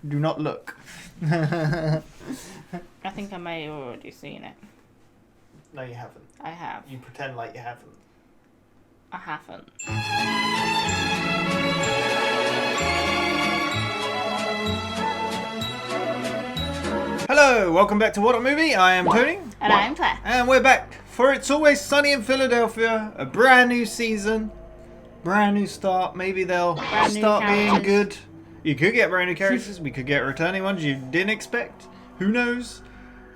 Do not look. I think I may have already seen it. No, you haven't. I have. You pretend like you haven't. I haven't. Hello, welcome back to WhatAreMovie. I am Tony. And I'm Claire. And we're back for It's Always Sunny in Philadelphia. A brand new season. Brand new start. Maybe they'll start being good. You could get brand new characters. We could get returning ones you didn't expect. Who knows?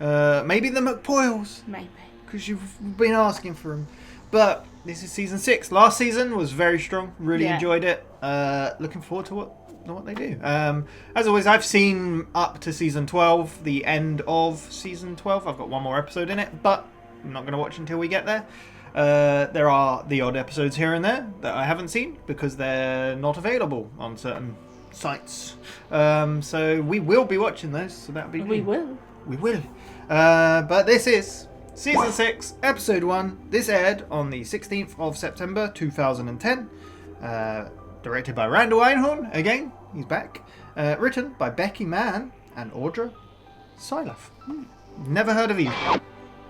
Maybe the McPoyles. Maybe. Because you've been asking for them. But this is season 6. Last season was very strong. Really enjoyed it. Looking forward to what they do. As always, I've seen up to season 12, the end of season 12. I've got one more episode in it, but I'm not going to watch until we get there. There are the odd episodes here and there that I haven't seen because they're not available on certain sites. So we will be watching those. So that'll be good. We will. But this is season 6, episode 1. This aired on the 16th of September 2010. Directed by Randall Einhorn. Again, he's back. Written by Becky, Mann and Audra, Sielaff. Never heard of you.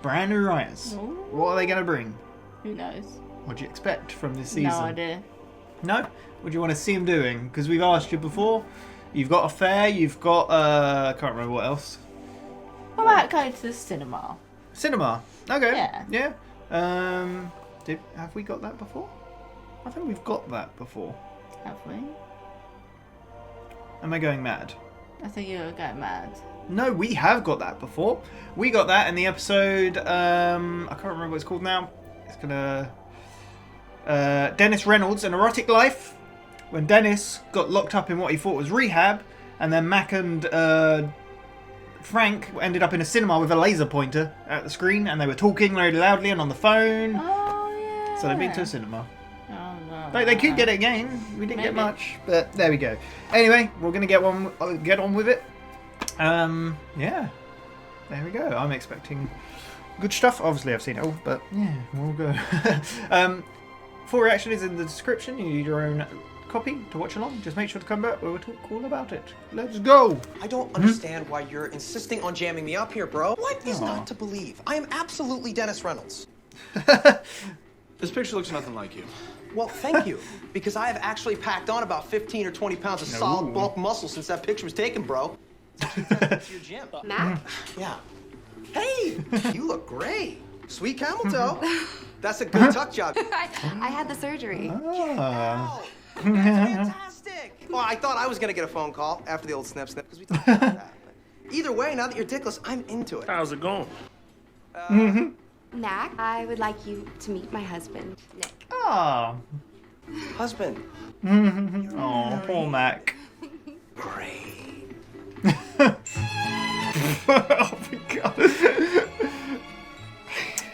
Brand new writers. Ooh. What are they going to bring? Who knows? What do you expect from this season? No idea. No? What do you want to see them doing? Because we've asked you before. You've got a fair. You've got I can't remember what else. What about going to the cinema? Cinema. Okay. Yeah. Yeah. Have we got that before? I think we've got that before. Have we? Am I going mad? I think you're going mad. No, we have got that before. We got that in the episode. I can't remember what it's called now. It's gonna. Dennis Reynolds, An Erotic Life. When Dennis got locked up in what he thought was rehab, and then Mac and Frank ended up in a cinema with a laser pointer at the screen, and they were talking very loudly and on the phone. Oh yeah. So they've been to a cinema. Oh no. They could get it again. We didn't get Maybe. much, but there we go. Anyway, we're gonna get on with it. Yeah, there we go. I'm expecting good stuff. Obviously, I've seen it all, but yeah, we'll go. Full reaction is in the description. You need your own copy to watch along. Just make sure to come back. We'll talk all about it. Let's go. I don't understand why you're insisting on jamming me up here, bro. What is not to believe? I am absolutely Dennis Reynolds. This picture looks nothing like you. Well, thank you, because I have actually packed on about 15 or 20 pounds of solid bulk muscle since that picture was taken, bro. To your gym. Mac? Yeah. Hey, you look great. Sweet camel toe. That's a good tuck job. I had the surgery. Ah. That's fantastic. Well, I thought I was gonna get a phone call after the old snip because we talked about that. But either way, now that you're dickless, I'm into it. How's it going? Mac, I would like you to meet my husband, Nick. Ah. Husband. Oh, poor Mac. Great. Oh my god.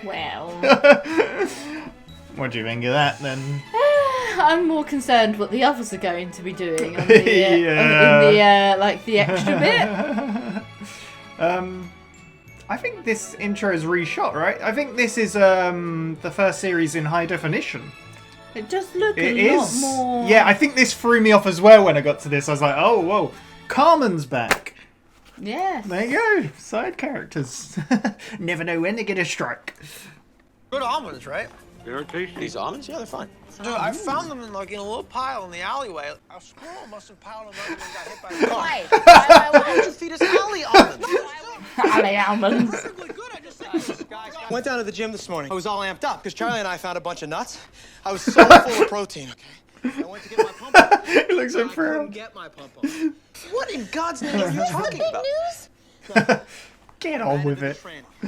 Well. What do you think of that then? I'm more concerned what the others are going to be doing on the, in the like the extra bit. I think this intro is reshot, right? I think this is the first series in high definition. It does look It a lot is. more. Yeah, I think this threw me off as well when I got to this. I was like, oh, whoa, Carmen's back. Yes. There you go, side characters. Never know when they're gonna strike. Good almonds, right? They're tasty. These almonds? Yeah, they're fine. Dude, I found them in a little pile in the alleyway. A squirrel must have piled them up and got hit by a car. Why would you feed us alley almonds? Alley almonds. Perfectly good. I just said this, guys. Went down to the gym this morning. I was all amped up because Charlie and I found a bunch of nuts. I was so full of protein, okay? I went to get my pump up. He looks so I couldn't proud. get my pump up. What in God's name are you talking about? Get on with it.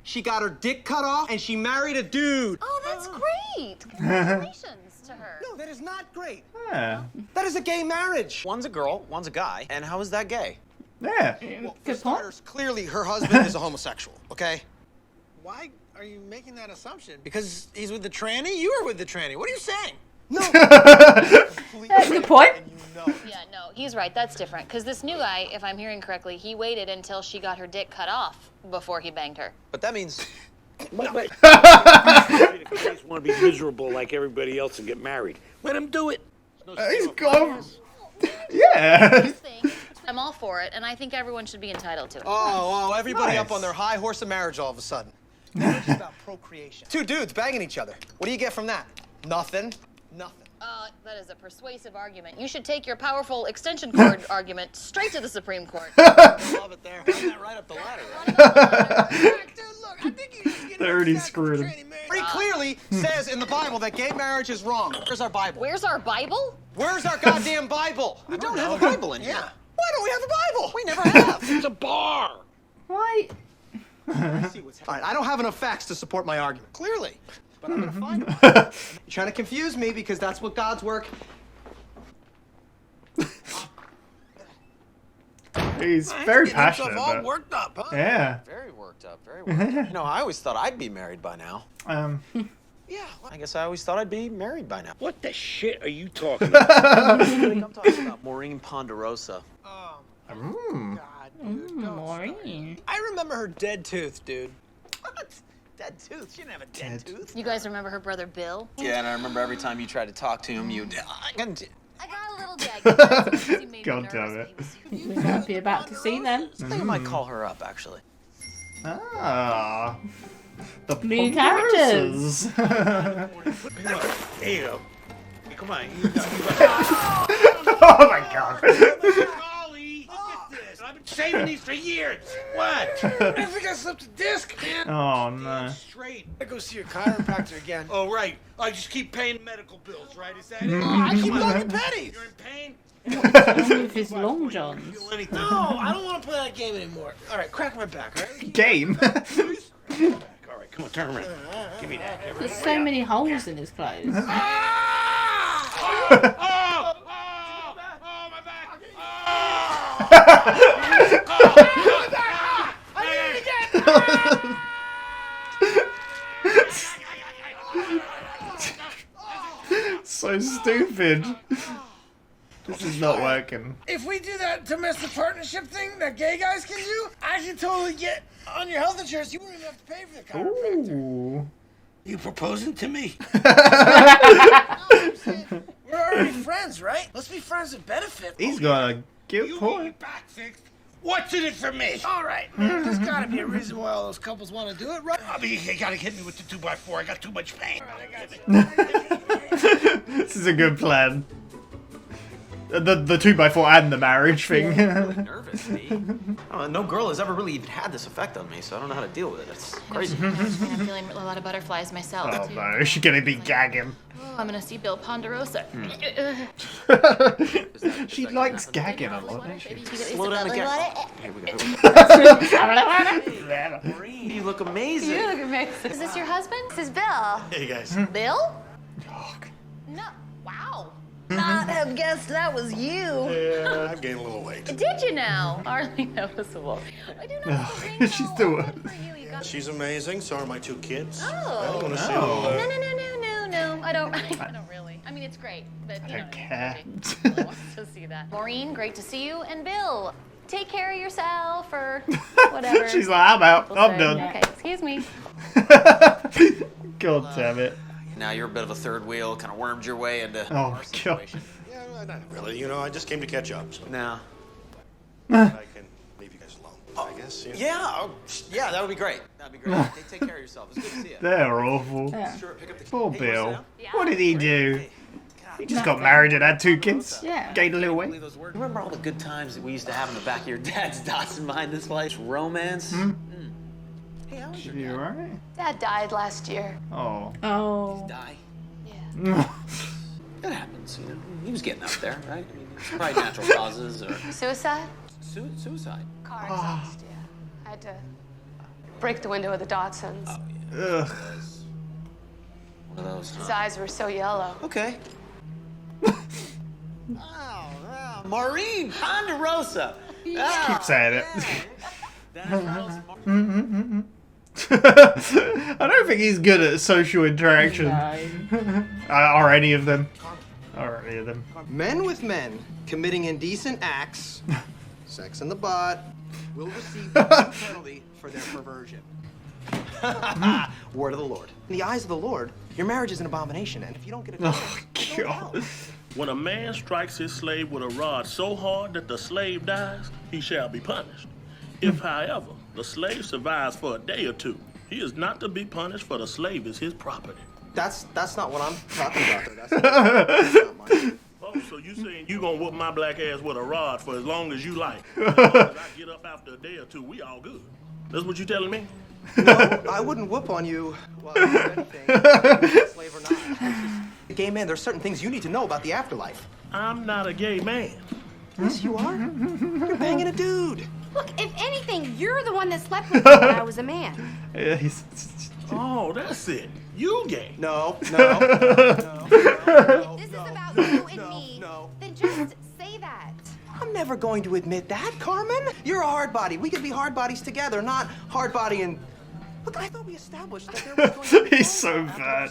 She got her dick cut off and she married a dude. Oh, that's great. Congratulations to her. No, that is not great. Yeah. That is a gay marriage. One's a girl, one's a guy. And how is that gay? Yeah. Well, for Good point. starters, clearly her husband is a homosexual, okay? Why are you making that assumption? Because he's with the tranny? You were with the tranny. What are you saying? No. Good point. And you know. Yeah, no, he's right. That's different. Because this new guy, if I'm hearing correctly, he waited until she got her dick cut off before he banged her. But that means... I just want to be miserable like everybody else and get married. Let him do it. He's gone. Yeah. Thing, I'm all for it, and I think everyone should be entitled to it. Oh, everybody Nice. up on their high horse of marriage all of a sudden. Marriage is about procreation. Two dudes banging each other. What do you get from that? Nothing. Nothing. That is a persuasive argument. You should take your powerful extension cord argument straight to the Supreme Court. Love it there. Run that right up the ladder. Dude, look, I think you just get They already screwed him. Pretty clearly says in the Bible that gay marriage is wrong. Where's our Bible? Where's our Bible? Where's our goddamn Bible? We don't have a Bible in here. Yeah. Why don't we have a Bible? We never have. It's a bar. Why? All right, I don't have enough facts to support my argument. Clearly. But I'm gonna find one. You're trying to confuse me because that's what God's work. He's very Getting passionate himself all about it. worked up, huh? Yeah. Very worked up, very worked up. You know, I always thought I'd be married by now. Yeah, well, I guess I always thought I'd be married by now. What the shit are you talking about? I'm talking about Maureen Ponderosa. Oh, Mm. God, dude. don't Maureen. start. I remember her dead tooth, dude. What? Dead tooth? She didn't have a dead tooth. You guys remember her brother Bill? Yeah, and I remember every time you tried to talk to him, you'd... I got a little gag. God damn it. We might be about to see them. I think I might call her up, actually. Ah. The New characters. Ponderosa's. There you go. Hey, come on. Oh my god. Golly, look at this. I've been saving these for years. What? I think I slipped a disc, man. Oh no. Straight. I go see your chiropractor again. Oh, right. I just keep paying medical bills, right? Is that it? I keep looking pennies. You're in pain? With his long johns. Feel anything? No, I don't want to play that game anymore. All right, crack my back, all right? Game. All right, come on, turn around. Give me that. There's so many holes in his clothes. Oh, my back. So stupid. This is not working. If we do that domestic partnership thing that gay guys can do, I can totally get on your health insurance. You wouldn't even have to pay for the chiropractor. Ooh. You proposing to me? We're already friends, right? Let's be friends with benefit. He's got a good You get your point. back fixed. What's in it for me? All right, man. There's got to be a reason why all those couples want to do it, right? I mean, you gotta hit me with the 2x4. I got too much pain. This is a good plan. The 2x4 and the marriage thing. Nervous, no girl has ever really even had this effect on me, so I don't know how to deal with it. It's crazy. I'm feeling a lot of butterflies myself, Oh too. no, she's gonna be gagging. Oh, I'm gonna see Bill Ponderosa. She likes gagging a lot, doesn't she? Slow down the camera. Here we go. Maureen, you look amazing. You look amazing. Is this your husband? This is Bill. Hey, guys. Bill? No. Wow. Not have guessed that was you. Yeah, I've gained a little weight. Did you now? Hardly noticeable. I do not think She's still. She's amazing. So are my two kids. Oh. I want to see Oh. them. No. I don't really. I mean, it's great, but you I don't know, care. nobody really wants to see that. Maureen, great to see you, and Bill, take care of yourself or whatever. She's like, I'm out. people I'm say. done. Okay, excuse me. God damn it. Now you're a bit of a third wheel, kind of wormed your way into Oh our my god. situation. Yeah, not really. You know, I just came to catch up. So No. I can leave you guys alone. I guess. Yeah, that would be great. That'd be great. Hey, take care of yourself. It's good to see you. They're awful. Yeah. Sure, pick up the Poor Hey, you wanna Bill. sit down? What did he do? He just got Nothing. married and had 2 kids. Yeah. Gained a little weight. Believe those words? Remember all the good times that we used to have in the back of your dad's Datsun behind this place? Romance? Hey, how was your You dad? alright? Dad died last year. Oh. Oh. Die? Yeah. It happens, you know. He was getting up there, right? I mean, it's probably natural causes or Suicide? suicide. Car exhaust, yeah. I had to break the window of the Datsuns. Ugh. One of those, His huh? eyes were so yellow. Okay. Wow. Maureen Ponderosa. Keep saying it. Maureen. I don't think he's good at social interaction. No. Or any of them. Or any of them. Men with men committing indecent acts, sex in the butt, will receive the penalty for their perversion. Word of the Lord. In the eyes of the Lord, your marriage is an abomination, and if you don't get it, Oh, God. When a man strikes his slave with a rod so hard that the slave dies, he shall be punished. If, however, the slave survives for a day or two, he is not to be punished, for the slave is his property. That's not what I'm talking about. That's not mine. Oh, so you saying you gonna whoop my black ass with a rod for as long as you like? As long as I get up after a day or two, we all good. That's what you telling me? No, I wouldn't whoop on you. Well, anything, slave or not. Gay man, there's certain things you need to know about the afterlife. I'm not a gay man. Yes, you are. You're banging a dude. Look, if anything, you're the one that slept with me when I was a man. Yeah, Oh, that's it. You gay. No. If this is about you and me, then just say that. I'm never going to admit that, Carmen. You're a hard body. We could be hard bodies together, not hard body and... Look, I thought we established that there was going to be... He's so bad.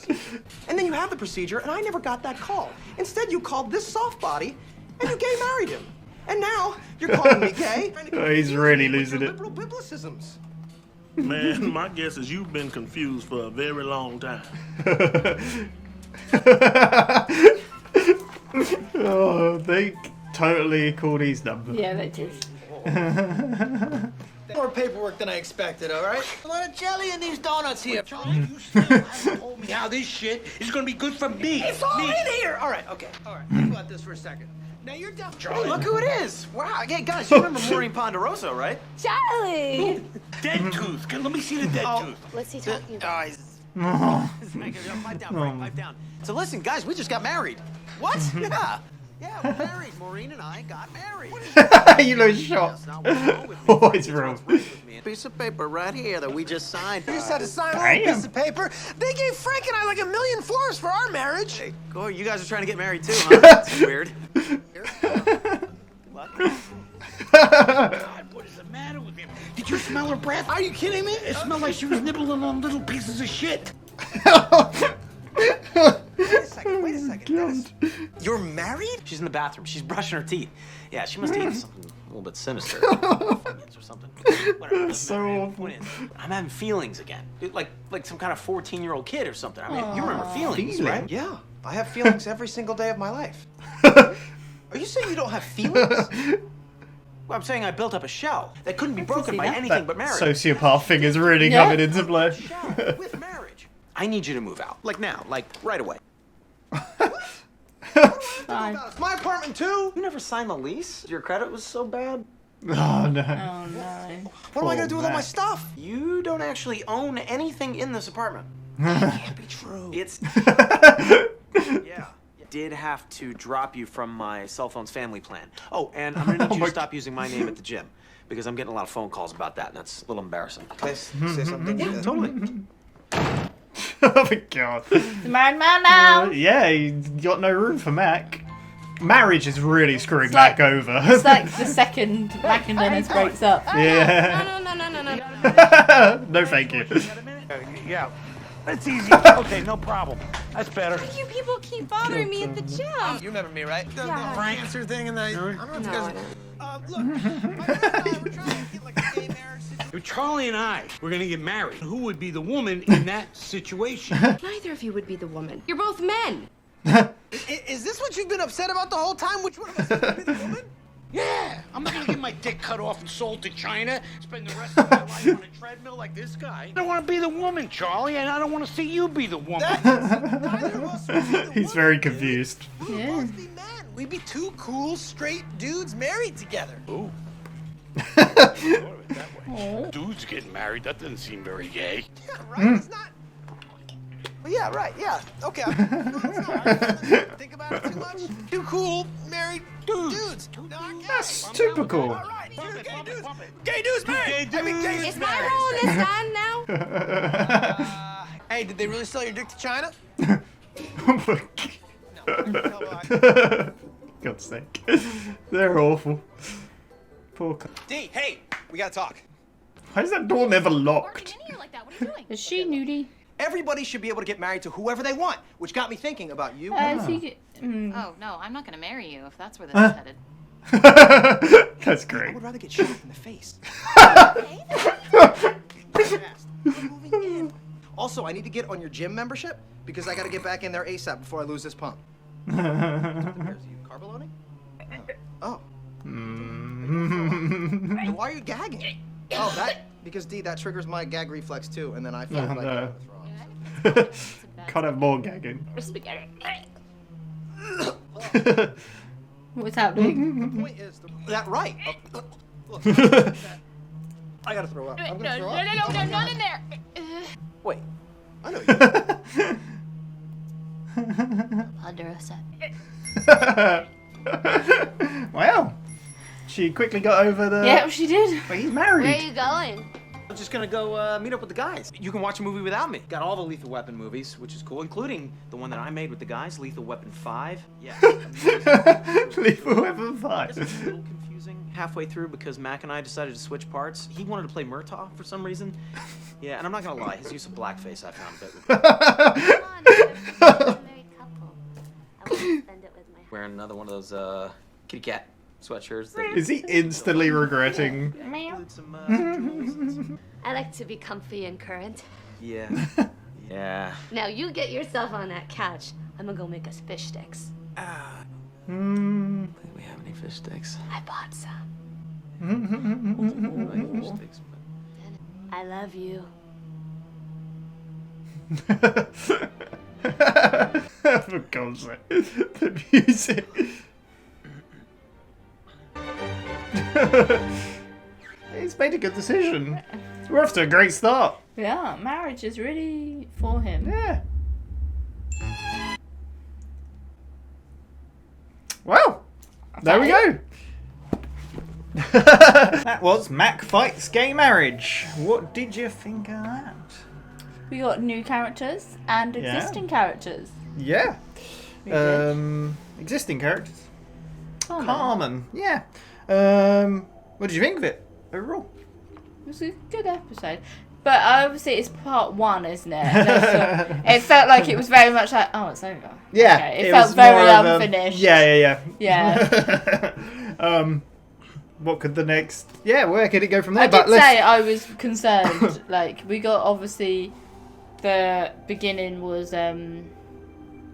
And then you have the procedure, and I never got that call. Instead, you called this soft body, and you gay married him. And now, you're calling me gay. Oh, he's really losing it. Liberal biblicisms. Man, my guess is you've been confused for a very long time. Oh, they totally called his number. Yeah, they did. More paperwork than I expected, all right? A lot of jelly in these donuts here. Charlie, you still haven't told me how this shit is gonna be good for me. It's all me. in here. All right, okay. All right, think about this for a second. Now you're definitely... Charlie. Look who it is. Wow. Hey, guys, you remember Maureen Ponderosa, right? Charlie! Dead tooth. Let me see the dead tooth. What's he talking about? Pipe down, Frank, pipe down. So listen, guys, we just got married. What? Yeah, we're married. Maureen and I got married. You look shocked. What is wrong? Piece of paper right here that we just signed. You just had to sign on a piece of paper. They gave Frank and I like 1 million forms for our marriage. Hey, Corey, you guys are trying to get married too, huh? That's weird. What? God, what is the matter with him? Did you smell her breath? Are you kidding me? It smelled like she was nibbling on little pieces of shit. Wait a second. Dennis. You're married? She's in the bathroom. She's brushing her teeth. Yeah, she must have eaten something a little bit sinister. Funyuns or something. Whatever. That's so awful. Point is, I'm having feelings again. Like some kind of 14-year-old kid or something. I mean, you remember feelings, right? Yeah, I have feelings every single day of my life. Are you saying you don't have feelings? Well, I'm saying I built up a shell that couldn't be broken by anything but marriage. Sociopath thing is really coming into play. Shell with marriage. I need you to move out. Like now. Like right away. Fine. It's my apartment too. You never signed the lease? Your credit was so bad. Oh no. Oh no. What am I gonna do with all my Mac. stuff? You don't actually own anything in this apartment. That can't be true. It's yeah. Did have to drop you from my cell phone's family plan. Oh, and I'm gonna need you to stop using my name at the gym because I'm getting a lot of phone calls about that, and that's a little embarrassing. Can I say something? Yeah, totally. Oh my god. The married man now. Yeah, you got no room for Mac. Marriage is really screwing It's like- Mac over. It's like the second Mac and Dennis breaks up. Yeah. No. No, thank you. Yeah, that's easy. Okay, no problem. That's better. You people keep bothering me at the gym. You remember me, right? The cancer thing and the... I don't know if you guys... Look, my friend and I were trying to get like a gay marriage situation. If Charlie and I were gonna get married, who would be the woman in that situation? Neither of you would be the woman. You're both men. Is this what you've been upset about the whole time? Which one of us would be the woman? Yeah, I'm not gonna get my dick cut off and sold to China, spend the rest of my life on a treadmill like this guy. I don't want to be the woman, Charlie, and I don't want to see you be the woman. Neither of us would be the He's woman, very dude. confused. We would both be men. We'd be two cool, straight dudes married together. Ooh. Dudes getting married, that doesn't seem very gay. Yeah, right? It's not... Well, yeah, right, yeah. Okay. No, it's not. Think about it too much. Two cool, married dudes. No, I get That's it. super cool. All right, two gay dudes. Gay dudes married. I mean, gay Is dudes my married. role in this done now? Hey, did they really sell your dick to China? Oh my god. God's sake. They're awful. Poor D, hey, we gotta talk. Why is that door never Barging locked? in here like that. What are you doing? Is she nudie? Everybody should be able to get married to whoever they want, which got me thinking about you. Is he? Oh no, I'm not gonna marry you if that's where this is headed. That's I great. would rather get shot in the face. Also, I need to get on your gym membership because I gotta get back in there ASAP before I lose this pump. There's you carbolone? Oh. Why are you gagging? Oh, because D, that triggers my gag reflex too, and then I feel like I was wrong. Can't have more gagging. What's happening? The point is, that right. Look, I gotta throw up. I'm gonna throw up. No, not in there. Wait, I know you. Ponderosa. Wow. She quickly got over the... Yeah, she did. But he's married. Where are you going? I'm just gonna go meet up with the guys. You can watch a movie without me. Got all the Lethal Weapon movies, which is cool, including the one that I made with the guys, Lethal Weapon 5. Yeah. Lethal Weapon 5. It's a little confusing halfway through because Mac and I decided to switch parts. He wanted to play Murtaugh for some reason. Yeah, and I'm not gonna lie, his use of blackface I found a bit Come on, we're a married couple. I want to spend it with my wearing another one of those kitty cat sweatshirts. Is he instantly regretting? Some jewels and some... I like to be comfy and current. Yeah. Yeah. Now you get yourself on that couch. I'm gonna go make us fish sticks. Do we have any fish sticks? I bought some. I like fish sticks, but... I love you. For God's sake. The music. He's made a good decision. We're off to a great start. Yeah, marriage is really for him. Yeah. Well, there we go. That was Mac Fights Gay Marriage. What did you think of that? We got new characters and existing characters. Yeah. We did. Existing characters. Oh, Carmen. Yeah. What did you think of it overall? It was a good episode. But obviously it's part one, isn't it? It felt like it was very much like, oh, it's over. Yeah. Okay. It felt very unfinished. Yeah. Yeah. What could the next... Yeah, where could it go from there? I did say I was concerned. Like, we got, obviously, the beginning was...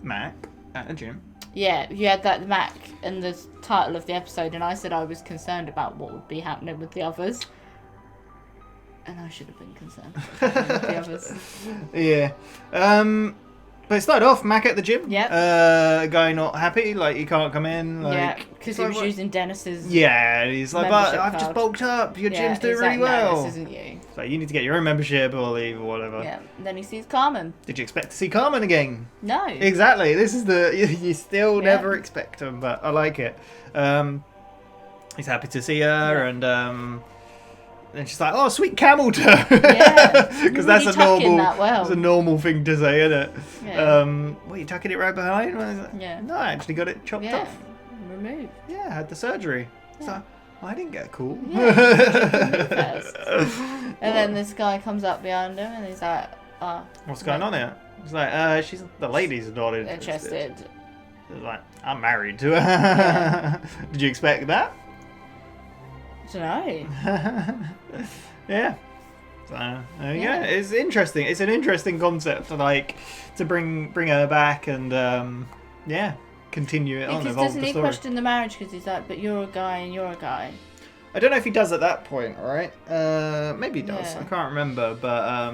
Mac at the gym. Yeah, you had that Mac and the title of the episode, and I said I was concerned about what would be happening with the others. And I should have been concerned about what happened with the others. Yeah. But it started off Mac at the gym. Yep. Guy not happy, like he can't come in. Like, yeah, because he was using Dennis's. Yeah, he's like, but membership I've just card. bulked up. Your Yeah, gym's doing he's really like, well. No, this isn't you. So you need to get your own membership or leave or whatever. Yeah. And then he sees Carmen. Did you expect to see Carmen again? No. Exactly. This is you still never expect him, but I like it. He's happy to see her, and she's like, "Oh, sweet camel toe," because that's That's a normal thing to say, isn't it? Yeah. What, you tucking it right behind? Yeah. No, I actually got it chopped off. Removed. Yeah, I had the surgery. So I didn't get a call. Yeah, and then this guy comes up behind him, and he's like, "Oh, what's going on here?" He's like, "She's the lady's not interested." He's like, "I'm married to her." Did you expect that? I don't know. Yeah. So there you go. It's interesting. It's an interesting concept to bring her back and continue it on. Because doesn't he question the marriage? Because he's like, but you're a guy and you're a guy. I don't know if he does at that point, right? Maybe he does. I can't remember, but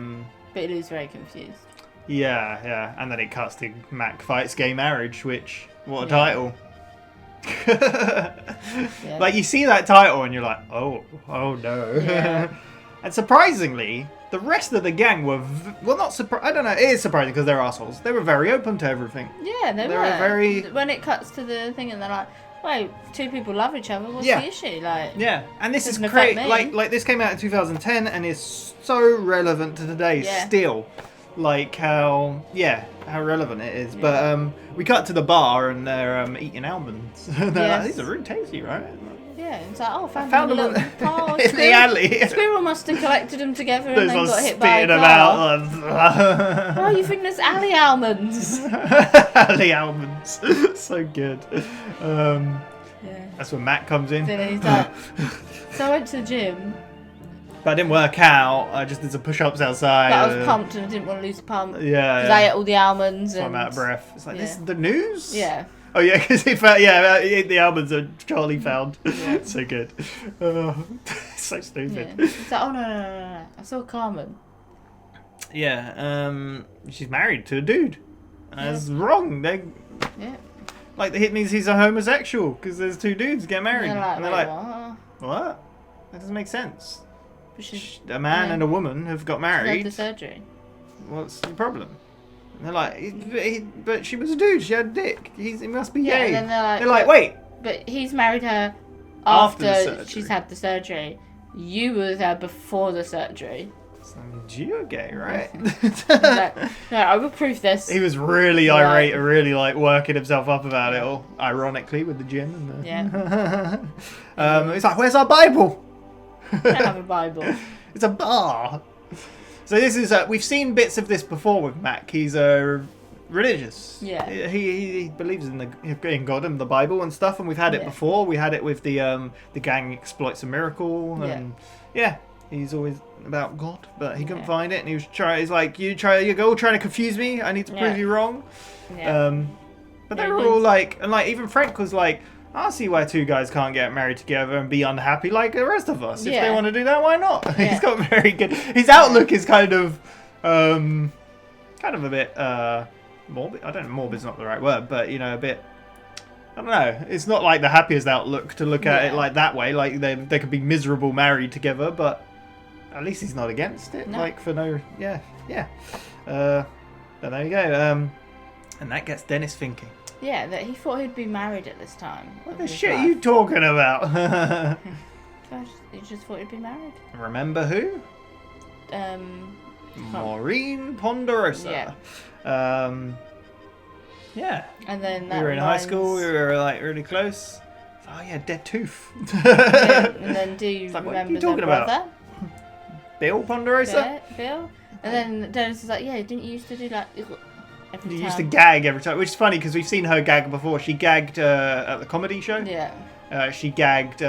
But he is very confused. Yeah. And then it cuts to Mac Fights Gay Marriage, which what a title. Like you see that title and you're like, oh no. Yeah. And surprisingly, the rest of the gang were not surprised. I don't know. It is surprising because they're assholes. They were very open to everything. Yeah, they were very. When it cuts to the thing and they're like, wait, two people love each other. What's the issue? Like, yeah, and this is great. Like this came out in 2010 and is so relevant to today still. Like how relevant it is. But we cut to the bar and they're eating almonds. They're like, these are really tasty, right? Yeah, it's like, oh, I found them in the alley. Squirrel must have collected them together and then got hit by a spitting car. them out. Oh, you think there's alley almonds? Alley almonds. So good. That's when Matt comes in. Then he's like, so I went to the gym. But it didn't work out. I just did some push-ups outside. But I was pumped and I didn't want to lose the pump. Yeah. Because I ate all the almonds. So I'm out of breath. It's like, this is the news? Yeah. Oh yeah, because he found the almonds that Charlie found. Yeah. So good. So stupid. Yeah. It's like, oh no. I saw Carmen. Yeah. She's married to a dude. That's wrong. Yeah. Like it means he's a homosexual because there's two dudes get married. And they're like, what? what? That doesn't make sense. But A man and a woman have got She had married. the surgery. What's the problem? And they're like, but she was a dude. She had a dick. He must be Yeah, gay. and then they're like, wait. But he's married her After the after surgery. she's had the surgery. You were with her before the surgery. So that means you're gay, right? He's like, no, I will prove this. He was really irate and really like working himself up about it all. Ironically, with the gin and the. Yeah. He's like, where's our Bible? I don't have a Bible. It's a bar. So this is we've seen bits of this before with Mac. He's religious. Yeah. He believes in God and the Bible and stuff, and we've had it before. We had it with the gang exploits a miracle, and he's always about God, but he couldn't find it, and he's like, you're all trying to confuse me. I need to prove you wrong. Yeah. But they were all like, and like even Frank was like, I see why two guys can't get married together and be unhappy like the rest of us. If they want to do that, why not? Yeah. He's got very good. His outlook is kind of a bit morbid. I don't know, morbid's not the right word, but a bit. I don't know. It's not like the happiest outlook to look at it like that way. Like they could be miserable married together, but at least he's not against it. No. Like for no, yeah. But there you go. And that gets Dennis thinking. Yeah, that he thought he'd be married at this time. What the shit are you talking about? He just thought he'd be married. Remember who? Maureen Ponderosa. Yeah. And then we were in high school. We were like really close. Oh yeah, dead tooth. And then do you like, remember what are you talking the about? brother? Bill Ponderosa? Bill? And then Dennis is like, yeah, didn't you used to do that every time? You used to gag every time, which is funny because we've seen her gag before. She gagged at the comedy show. Yeah. She gagged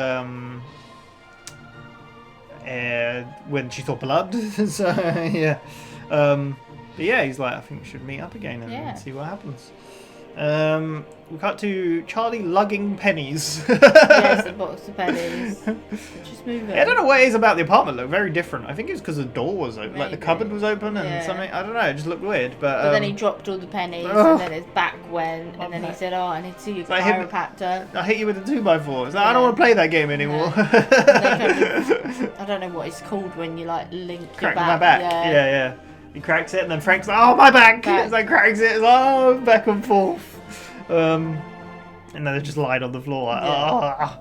when she saw blood. So yeah. But yeah, he's like, I think we should meet up again and see what happens. We cut to Charlie lugging pennies. Yes, a box of pennies. Just move it. I don't know what it is about the apartment. Looked very different. I think it's because the door was open, like the cupboard was open and something. I don't know. It just looked weird. But then he dropped all the pennies, and then his back went, and then he said, "Oh, I need to see your chiropractor." I hit you with a 2x4. It's like, I don't want to play that game anymore. I don't know what it's called when you like link Crack your my back. Yeah. He cracks it, and then Frank's like, "Oh, my back!" It's like cracks it. It's like, oh, back and forth. And then they just lied on the floor like,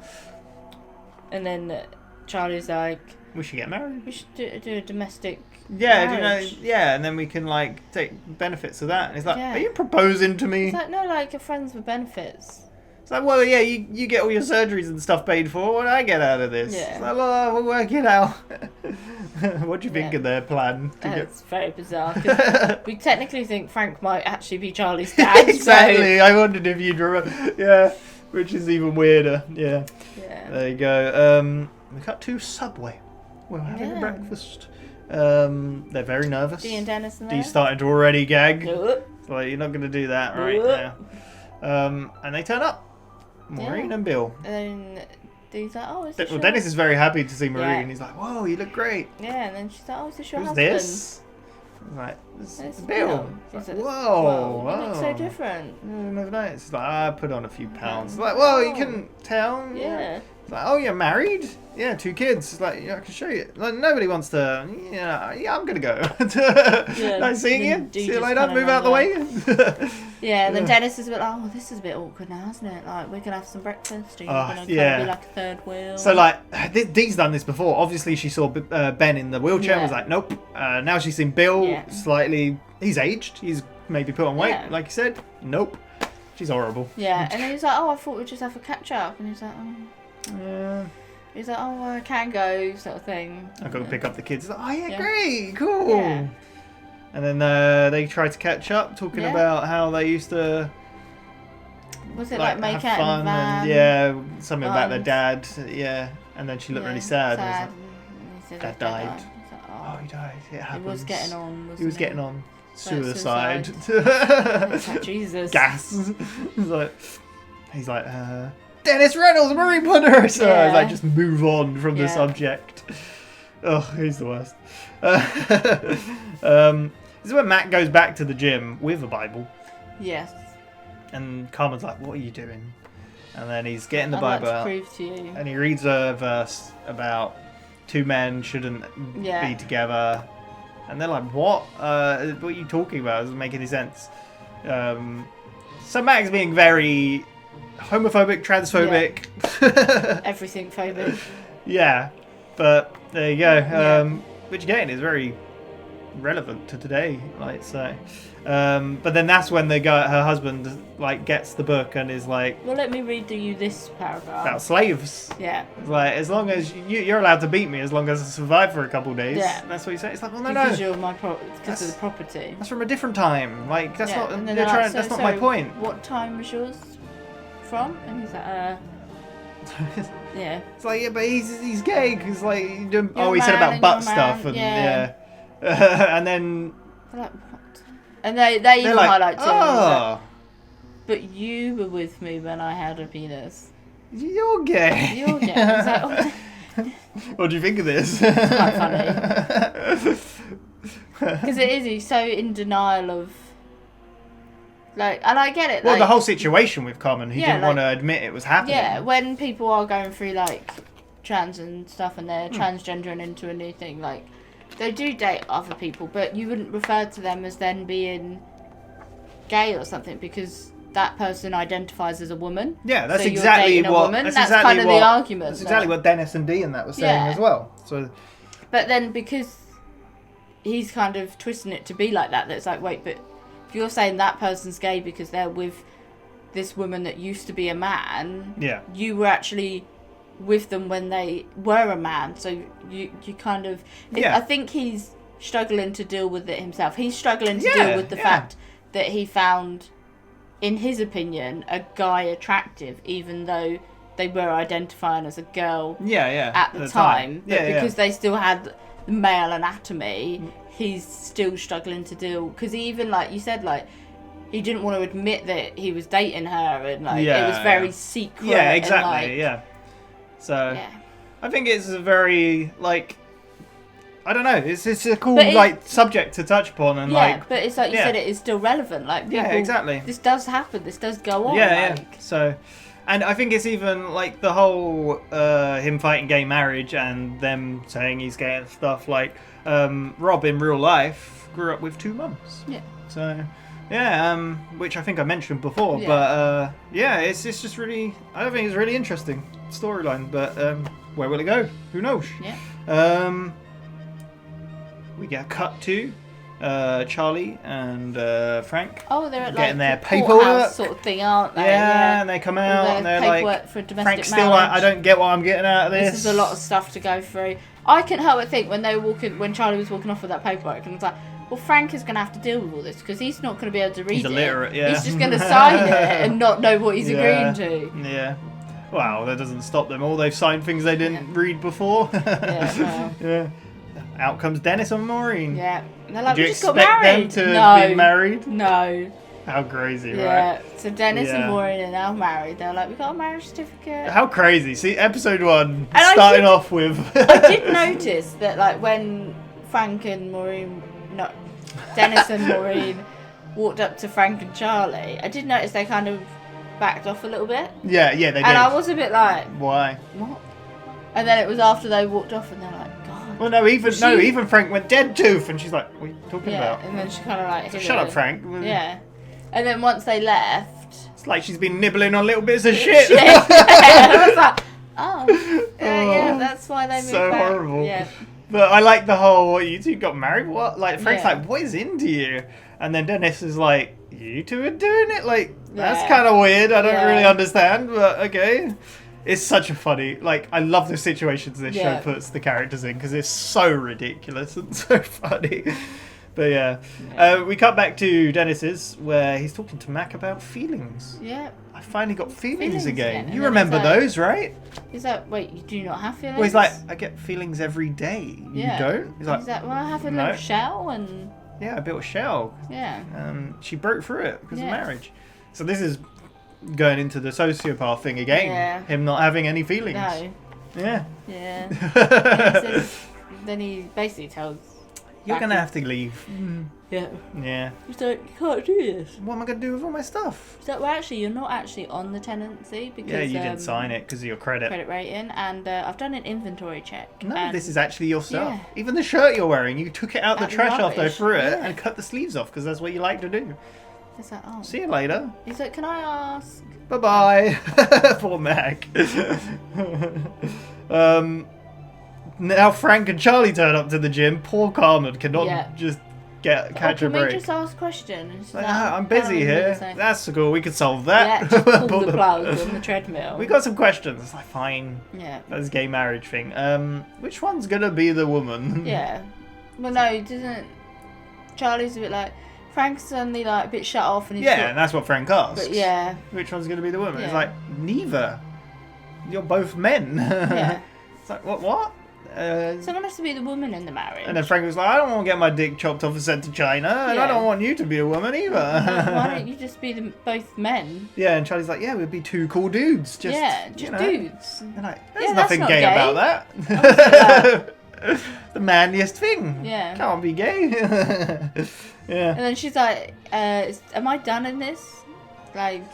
And then Charlie's like, we should get married. We should do a domestic marriage. And then we can like take benefits of that. And he's like, are you proposing to me? It's like, no, like, you're friends with benefits. It's like, well, yeah, you get all your surgeries and stuff paid for. What do I get out of this? Yeah. It's like, well, we'll work it out. What do you think of their plan? It's very bizarre. 'Cause we technically think Frank might actually be Charlie's dad. Exactly. So... I wondered if you'd remember. Yeah, which is even weirder. Yeah. There you go. We cut to Subway. We're having a breakfast. They're very nervous. Dee and Dennis in there. Dee's starting to already gag. It's like, you're not going to do that right now. And they turn up. Maureen and Bill. And then Dee's like, oh, is this Dennis is very happy to see Maureen. He's like, whoa, you look great. Yeah, and then she's like, oh, is this your husband? This? I'm like, this is Bill. He's like, whoa, you look so different. Never noticed. He's like, I put on a few pounds. It's like, whoa, you couldn't tell. Yeah. It's like, oh, you're married? Yeah, 2 kids. It's like, yeah, I can show you. Like, nobody wants to. Yeah, I'm gonna go. Nice seeing you. See you later. Move out the way. And then Dennis is a bit like, oh, this is a bit awkward now, isn't it? Like, we're gonna have some breakfast. Are you gonna kind of be like a third wheel? So like, Dee's done this before. Obviously, she saw Ben in the wheelchair and was like, nope. Now she's seen Bill slightly. He's aged. He's maybe put on weight, like you said. Nope. She's horrible. Yeah, and then he's like, oh, I thought we'd just have a catch up, and he's like, oh. Yeah. He's like, oh, I can go, sort of thing. I've got to pick up the kids. He's like, oh yeah, great, cool. Yeah. And then they try to catch up, talking about how they used to. Was it like make out fun in the van? And, something about their dad. Yeah, and then she looked really sad. Like, Dad died. Like, oh, he died. It happens. He was getting on. Wasn't he was getting on. Suicide. Like, Jesus. Gas. It's like, he's like, Dennis Reynolds, Marine Ponderosa. Yeah. He's like, just move on from the Yeah. subject. Oh, he's the worst. This is when Matt goes back to the gym with a Bible, Yes. and Carmen's like, "What are you doing?" And then he's getting the I'd Bible like to out, prove to you. and he reads a verse about two men shouldn't Yeah. be together, and they're like, "What? What are you talking about? It doesn't make any sense." So Matt's being very homophobic, transphobic. Everything phobic. Yeah, but there you go. Yeah. Which again is very relevant to today, like so. But then that's when her husband like gets the book and is like, Well, let me read you this paragraph. about slaves. Yeah. It's like, as long as you're allowed to beat me, as long as I survive for a couple of days. Yeah. That's what you say. It's like, well, no, Because no. you're because of the property. That's from a different time. Like that's Yeah, not. and then They're they're trying, like, that's so- not my so point. What time was yours from? And he's like, yeah. It's like, yeah, but he's gay because like he You're he a said man about and butt you're a stuff man, and yeah. and then They're like, what? And they they're even like, highlight too. oh, But you were with me when I had a penis. you're gay. You're gay. It's like, oh, What do you think of this? quite funny. Because it is, he's so in denial of, like, and I get it. Well, like, the whole situation with Carmen, he Yeah, didn't want to admit it was happening. yeah, when people are going through like trans and stuff, and Hmm. they're transgendering into a new thing, like they do date other people, but you wouldn't refer to them as then being gay or something because that person identifies as a woman. Yeah, that's So you're exactly dating a what. woman? That's, That's exactly kind of the what, argument, That's exactly like- what Dennis and Dee and that was saying Yeah. as well. So But then because he's kind of twisting it to be like that, it's like, wait, but if you're saying that person's gay because they're with this woman that used to be a man, yeah, you were actually with them when they were a man, so you kind of Yeah. I think he's struggling to deal with it himself. He's struggling to Yeah, deal with the yeah. fact that he found, in his opinion, a guy attractive even though they were identifying as a girl yeah, at the time. But Yeah, because they still had the male anatomy, he's still struggling to deal, because he even, like you said, like he didn't want to admit that he was dating her, and like it was very secret. Yeah, and, exactly. like, Yeah. So yeah. I think it's a very like. I don't know. It's a cool But it- like subject to touch upon and Yeah, like but it's like you yeah. said, it is still relevant. Like Yeah, people- exactly. This does happen. This does go on. yeah. like, So, and I think it's even like the whole him fighting gay marriage and them saying he's gay and stuff. Like Rob in real life grew up with two mums. Yeah. So yeah, which I think I mentioned before. Yeah. But yeah, it's just really. I think it's a really interesting storyline. But where will it go? Who knows? Yeah. We get cut to Charlie and Frank. Oh, they're at Getting like their the paperwork. courthouse sort of thing, aren't they? Yeah, and they come All out their and they're paperwork like, for domestic Frank's still like, I marriage. don't get what I'm getting out of this. This is a lot of stuff to go through. I couldn't help but think when they were walking, when Charlie was walking off with that paperwork, and I was like, well, Frank is going to have to deal with all this because he's not going to be able to read He's it. illiterate, yeah. He's just going to sign it and not know what he's Yeah. agreeing to. Yeah. Well, that doesn't stop them all. They've signed things they didn't read before. Yeah, well. Yeah. Out comes Dennis and Maureen. Yeah. And they're like, Did we you just got expect married. them to no. have been married? No. How crazy, Yeah. right? So Dennis Yeah. and Maureen are now married. They're like, we got a marriage certificate. How crazy. See, episode 1, And I starting did- off with... I did notice that, like, when Frank and Maureen, no, Dennis and Maureen walked up to Frank and Charlie, I did notice they kind of backed off a little bit. Yeah, they did. And I was a bit like, Why? what? And then it was after they walked off and they're like, God. Well, no, even She- even Frank went dead tooth, and she's like, "What are you talking Yeah, about?" and then she kind of like, So hit shut her. up, Frank. Yeah. And then once they left, It's like she's been nibbling on little bits of shit. and I was like, oh, yeah, that's why they moved So back. horrible. Yeah. But I like the whole, what, you two got married? What? Like, Frank's Yeah. like, what is into you? And then Dennis is like, you two are doing it? Like, that's Yeah. kind of weird. I don't Yeah. really understand, but okay. It's such a funny, like, I love the situations this Yeah. show puts the characters in because it's so ridiculous and so funny. But yeah. We cut back to Dennis's where he's talking to Mac about feelings. Yeah. I finally got feelings Feelings again. again. And You then remember he's like- those, right? He's like, wait, you do not have feelings? Well, he's like, I get feelings every day. Yeah. You don't? He's like, well, I have a "No." little shell and, Yeah, I built a shell. yeah. She broke through it because Yeah. of marriage. So this is going into the sociopath thing again. Yeah. Him not having any feelings. No. Yeah. Yeah. And he says, then he basically tells. You're Becky- gonna have to leave. Yeah. Yeah. He's like, you can't do this. What am I gonna do with all my stuff? So, well, actually, you're not actually on the tenancy because Yeah, you didn't sign it because of your credit. rating, and I've done an inventory check. No, and this is actually your stuff. Yeah. Even the shirt you're wearing, you took it out the Out the trash after I rubbish, threw it yeah. and cut the sleeves off because that's what you like to do. It's like, oh. See you later. He's like, can I ask? Bye bye. Poor Mac. Now Frank and Charlie turn up to the gym. Poor Carmen cannot just catch a Can break. we just ask a question? And she's like, I'm busy here. That's cool. We can solve that. Yeah, just pull the plug on the treadmill. We got some questions. It's like fine. Yeah. That's gay marriage thing. Which one's gonna be the woman? Yeah. Well, no, it doesn't. Charlie's a bit like Frank's suddenly like a bit shut off, and he's Yeah, and that's what Frank asks. But yeah. Which one's gonna be the woman? It's Yeah. like neither. You're both men. Yeah. It's like what? Someone has to be the woman in the marriage. And then Frank was like, I don't want to get my dick chopped off and sent to China, and I Yeah. don't want you to be a woman either. Why don't you just be both men? Yeah, and Charlie's like, yeah, we'd be two cool dudes. Just, dudes. They're like, there's Yeah, that's nothing not gay gay. about that. The manliest thing. Yeah. Can't be gay. Yeah. And then she's like, am I done in this? Like...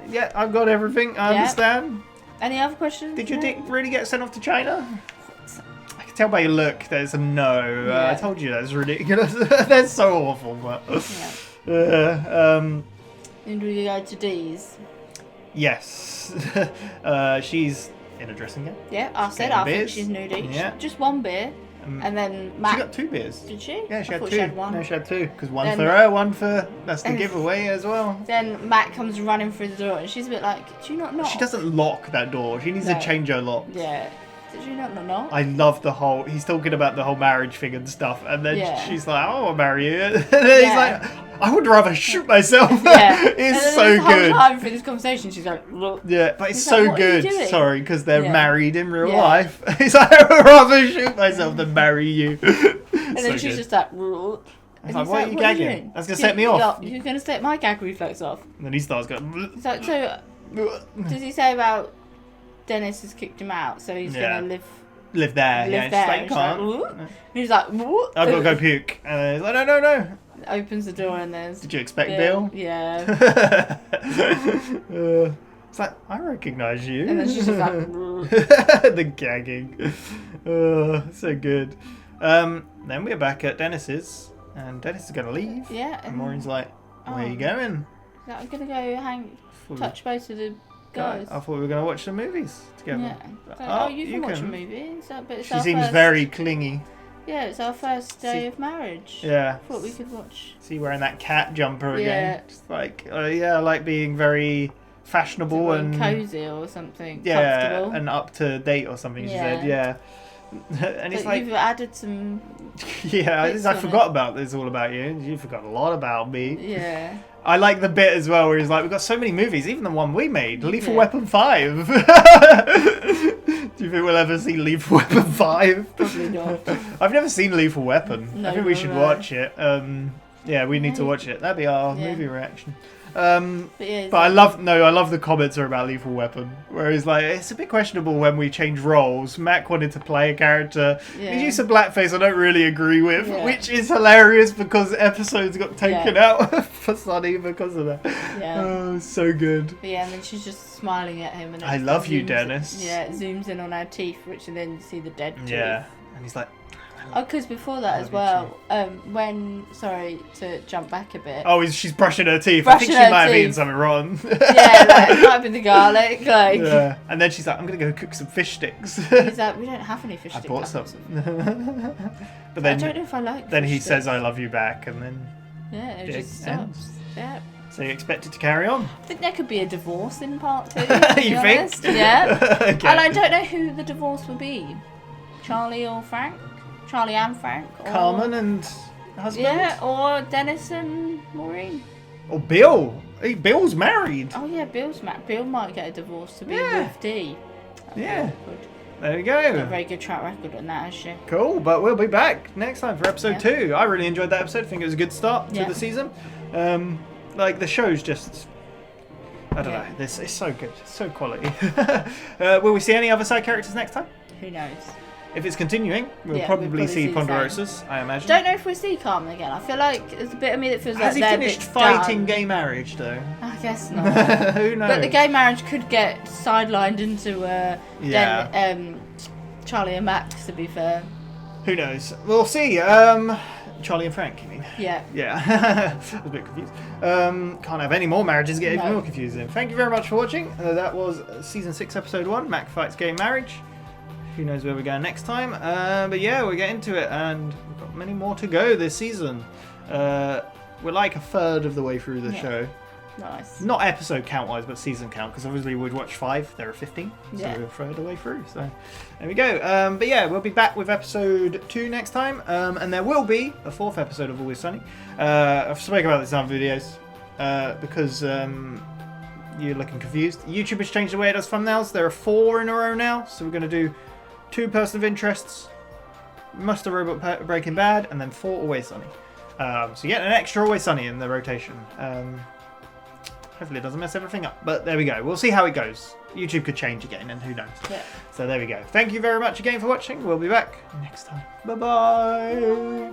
Yeah, I've got everything. I understand. Any other questions? Did your dick really get sent off to China? I can tell by your look there's a no. Yeah. I told you that's ridiculous. That's so awful. But And we go to D's. yes. She's in a dressing gown. Yeah, I said Getting I think beers. she's nude each. Yeah. Just one beer. And then Matt... She got 2 beers. Did she? Yeah, she I had thought 2. she had one. No, she had 2. Because one Then- for her, one for... That's the And- giveaway as well. Then Matt comes running through the door and she's a bit like, do you not knock? She doesn't lock that door. She needs to No. change her lock. Yeah. Did you not knock? I love the whole... He's talking about the whole marriage thing and stuff. And then Yeah. she's like, I want to marry you. And then he's like, I would rather shoot myself. Yeah. It's And then so this whole good. time through this conversation, she's like, look. Yeah, but it's He's so like, "What are you good. doing?" Sorry, because they're Yeah. married in real Yeah. life. He's like, I would rather shoot myself than marry you. And then she's just like, look. It's like, why are you gagging? That's going to set me off. You're going to set my gag reflex off. And then he starts going... It's like, so, does he say about Dennis has kicked him out, so he's Yeah. going to Live there. live Yeah, she's there? like, And she's like, can't. "What?" And he's like, what? I've got to go puke. And he's like, no. Opens the door and there's... Did you expect Bill? Yeah. It's like, I recognise you. And then she's just like... The gagging. So good. Then we're back at Dennis's. And Dennis is going to leave. Yeah. And Maureen's like, where are you Oh. going? I'm going to go touch base with the guys. I thought we were going to watch some movies together. Yeah. But, So, oh, you can watch a movie. But it's She our seems first, very clingy. Yeah, it's our first day of marriage. Yeah. Thought we could watch. See, wearing that cat jumper Yeah. again. Just like, yeah, I like being very fashionable and cozy or something. yeah, Comfortable. and up to date or something. She Yeah. said, yeah. And it's But like, you've added some. yeah, bits I on forgot it. about this all about you. You forgot a lot about me. Yeah. I like the bit as well where he's like, we've got so many movies, even the one we made, Lethal Yeah. Weapon 5. Do you think we'll ever see Lethal Weapon 5? Probably not. I've never seen Lethal Weapon. No, I think we should no. watch it. Yeah, we need to watch it. That'd be our Yeah. movie reaction. But I love the comments are about Lethal Weapon, where he's like, it's a bit questionable when we change roles. Mac wanted to play a character. Yeah. He used a blackface I don't really agree with, Yeah. which is hilarious because episodes got taken Yeah. out for Sunny because of that. Yeah. Oh, so good. But yeah, and then she's just smiling at him. And I it love you, zooms- Dennis. Yeah, it zooms in on her teeth, which and then you see the dead teeth. Yeah. And he's like, Oh, because before that as well, sorry to jump back a bit. oh, she's brushing her teeth. I think Brushing she her might have eaten teeth. something wrong. Yeah, like, it might have been the garlic, like. Yeah. And then she's like, I'm going to go cook some fish sticks. He's like, we don't have any fish I stick bought some. packets. But I then, don't know if I like then fish he says, sticks. I love you back, and then Yeah, it it just ends. stops. Yeah. So you expect it to carry on? I think there could be a divorce in part 2. To be You honest. think? Yeah. Okay. And I don't know who the divorce would be. Charlie or Frank? Charlie and Frank? Or, Carmen and husband? Yeah, or Dennis and Maureen. Or Bill? Hey, Bill's married. Oh yeah, Bill might get a divorce to be Yeah. with Dee. Yeah. Good. There you Got a go. very good track record on that, has she? Cool, but we'll be back next time for episode Yeah. 2. I really enjoyed that episode. I think it was a good start to Yeah. the season. Like, the show's just... I don't know. This is so good. So quality. Will we see any other side characters next time? Who knows? If it's continuing, we'll probably see Ponderosa's, I imagine. Don't know if we see Carmen again. I feel like there's a bit of me that feels Has like he finished fighting gay marriage, though? I guess not. Who knows? But the gay marriage could get sidelined into Charlie and Max, to be fair. Who knows? We'll see. Charlie and Frank, you mean? Yeah. Yeah. I was a bit confused. Can't have any more marriages get even more confusing. Thank you very much for watching. That was Season 6, Episode 1, Mac Fights Gay Marriage. Who knows where we're going next time. But yeah, we'll get into it, and we've got many more to go this season. We're like a third of the way through the show. Nice. Not episode count-wise, but season count, because obviously we'd watch 5, there are 15, so we're a third of the way through, so there we go. But yeah, we'll be back with episode 2 next time, and there will be a 4th episode of Always Sunny. I've spoken about this in other videos, because you're looking confused. YouTube has changed the way it does thumbnails. There are 4 in a row now, so we're going to do 2 Person of Interests, Must a Robot Breaking Bad, and then 4 Always Sunny. So you get an extra Always Sunny in the rotation. Hopefully it doesn't mess everything up. But there we go. We'll see how it goes. YouTube could change again, and who knows. Yeah. So there we go. Thank you very much again for watching. We'll be back next time. Bye-bye.